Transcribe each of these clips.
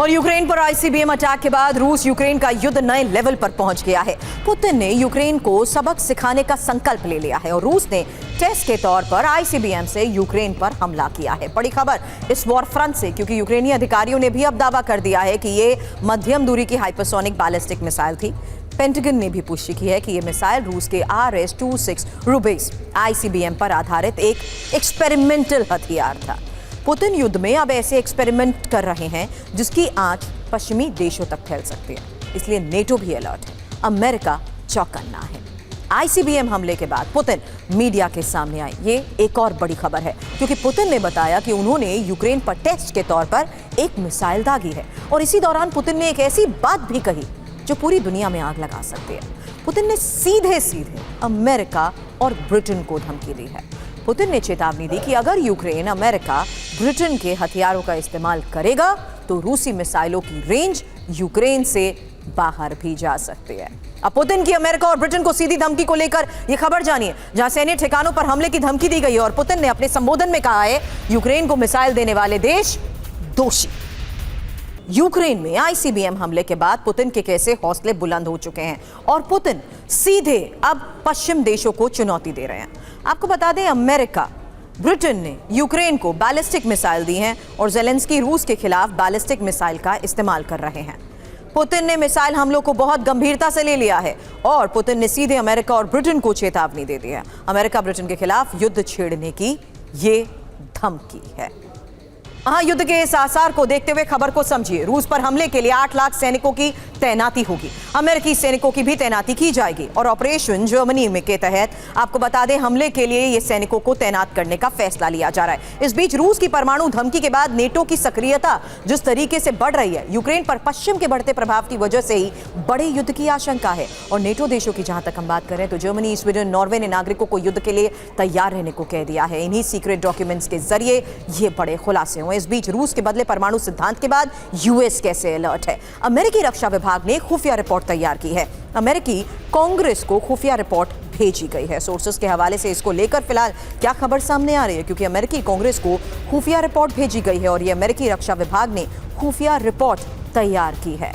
और यूक्रेन पर ICBM attack के बाद रूस यूक्रेन का युद्ध नए लेवल पर पहुंच गया है। पुतिन ने यूक्रेन को सबक सिखाने का संकल्प ले लिया है और रूस ने टेस्ट के तौर पर आईसीबीएम से यूक्रेन पर हमला किया है। बड़ी खबर इस वॉर फ्रंट से, क्योंकि यूक्रेनी अधिकारियों ने भी अब दावा कर दिया है कि ये मध्यम दूरी की हाइपरसोनिक बैलिस्टिक मिसाइल थी। पेंटागन ने भी पुष्टि की है कि यह मिसाइल रूस के RS-26 रुबिस आईसीबीएम पर आधारित एक एक्सपेरिमेंटल हथियार था। पुतिन युद्ध में अब ऐसे एक्सपेरिमेंट कर रहे हैं जिसकी आंच पश्चिमी देशों तक फैल सकती है, इसलिए नेटो भी अलर्ट है। अमेरिका चौकन्ना है। आईसीबीएम हमले के बाद पुतिन मीडिया के सामने आए। ये एक और बड़ी खबर है, क्योंकि पुतिन ने बताया कि उन्होंने यूक्रेन पर टेस्ट के तौर पर एक मिसाइल दागी है और इसी दौरान पुतिन ने एक ऐसी बात भी कही जो पूरी दुनिया में आग लगा सकती है। पुतिन ने सीधे सीधे अमेरिका और ब्रिटेन को धमकी दी है। पुतिन ने चेतावनी दी कि अगर यूक्रेन अमेरिका ब्रिटेन के हथियारों का इस्तेमाल करेगा तो रूसी मिसाइलों की रेंज यूक्रेन से बाहर भी जा सकती है। अब पुतिन की अमेरिका और ब्रिटेन को सीधी धमकी को लेकर यह खबर जानिए, जहां सैन्य ठिकानों पर हमले की धमकी दी गई है और पुतिन ने अपने संबोधन में कहा है यूक्रेन को मिसाइल देने वाले देश दोषी। यूक्रेन में आईसीबीएम हमले के बाद पुतिन के कैसे हौसले बुलंद हो चुके हैं और पुतिन सीधे अब पश्चिम देशों को चुनौती दे रहे हैं। आपको बता दें, अमेरिका, ब्रिटेन ने यूक्रेन को बैलिस्टिक मिसाइल दी हैं और जेलेंस्की रूस के खिलाफ बैलिस्टिक मिसाइल का इस्तेमाल कर रहे हैं। पुतिन ने मिसाइल हमलों को बहुत गंभीरता से ले लिया है और पुतिन ने सीधे अमेरिका और ब्रिटेन को चेतावनी दे दी है। अमेरिका ब्रिटेन के खिलाफ युद्ध छेड़ने की ये धमकी है। युद्ध के इस आसार को देखते हुए खबर को समझिए। रूस पर हमले के लिए 8 लाख सैनिकों की तैनाती होगी। अमेरिकी सैनिकों की भी तैनाती की जाएगी और ऑपरेशन जर्मनी में के तहत आपको बता दें हमले के लिए ये सैनिकों को तैनात करने का फैसला लिया जा रहा है। इस बीच रूस की परमाणु धमकी के बाद नेटो की सक्रियता जिस तरीके से बढ़ रही है, यूक्रेन पर पश्चिम के बढ़ते प्रभाव की वजह से ही बड़े युद्ध की आशंका है। और नेटो देशों की जहां तक हम बात करें तो जर्मनी, स्वीडन, नॉर्वे ने नागरिकों को युद्ध के लिए तैयार रहने को कह दिया है। इन्हीं सीक्रेट डॉक्यूमेंट्स के जरिए ये बड़े खुलासे हुए। इस बीच रूस के बदले परमाणु सिद्धांत के बाद यूएस कैसे अलर्ट है? अमेरिकी रक्षा विभाग ने खुफिया रिपोर्ट तैयार की है। अमेरिकी कांग्रेस को खुफिया रिपोर्ट भेजी गई है। सोर्सेस के हवाले से इसको लेकर फिलहाल क्या खबर सामने आ रही है, क्योंकि अमेरिकी कांग्रेस को खुफिया रिपोर्ट भेजी गई है और यह अमेरिकी रक्षा विभाग ने खुफिया रिपोर्ट तैयार की है।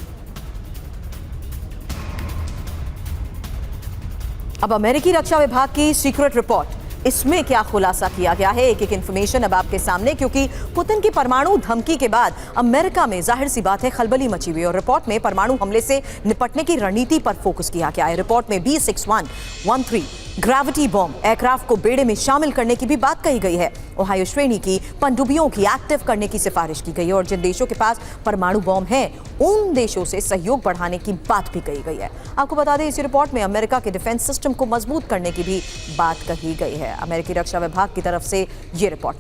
अब अमेरिकी रक्षा विभाग की सीक्रेट रिपोर्ट, इसमें क्या खुलासा किया गया है, एक एक इंफॉर्मेशन अब आपके सामने, क्योंकि पुतिन की परमाणु धमकी के बाद अमेरिका में जाहिर सी बात है खलबली मची हुई और रिपोर्ट में परमाणु हमले से निपटने की रणनीति पर फोकस किया गया है। रिपोर्ट में B6113 ग्रेविटी बॉम्ब एयरक्राफ्ट को बेड़े में शामिल करने की भी बात कही गई है। ओहायो श्रेणी की पनडुब्बियों की एक्टिव करने की सिफारिश की गई है और जिन देशों के पास परमाणु बॉम्ब है उन देशों से सहयोग बढ़ाने की बात भी कही गई है। आपको बता दें, इस रिपोर्ट में अमेरिका के डिफेंस सिस्टम को मजबूत करने की भी बात कही गई है। अमेरिकी रक्षा विभाग की तरफ से ये रिपोर्ट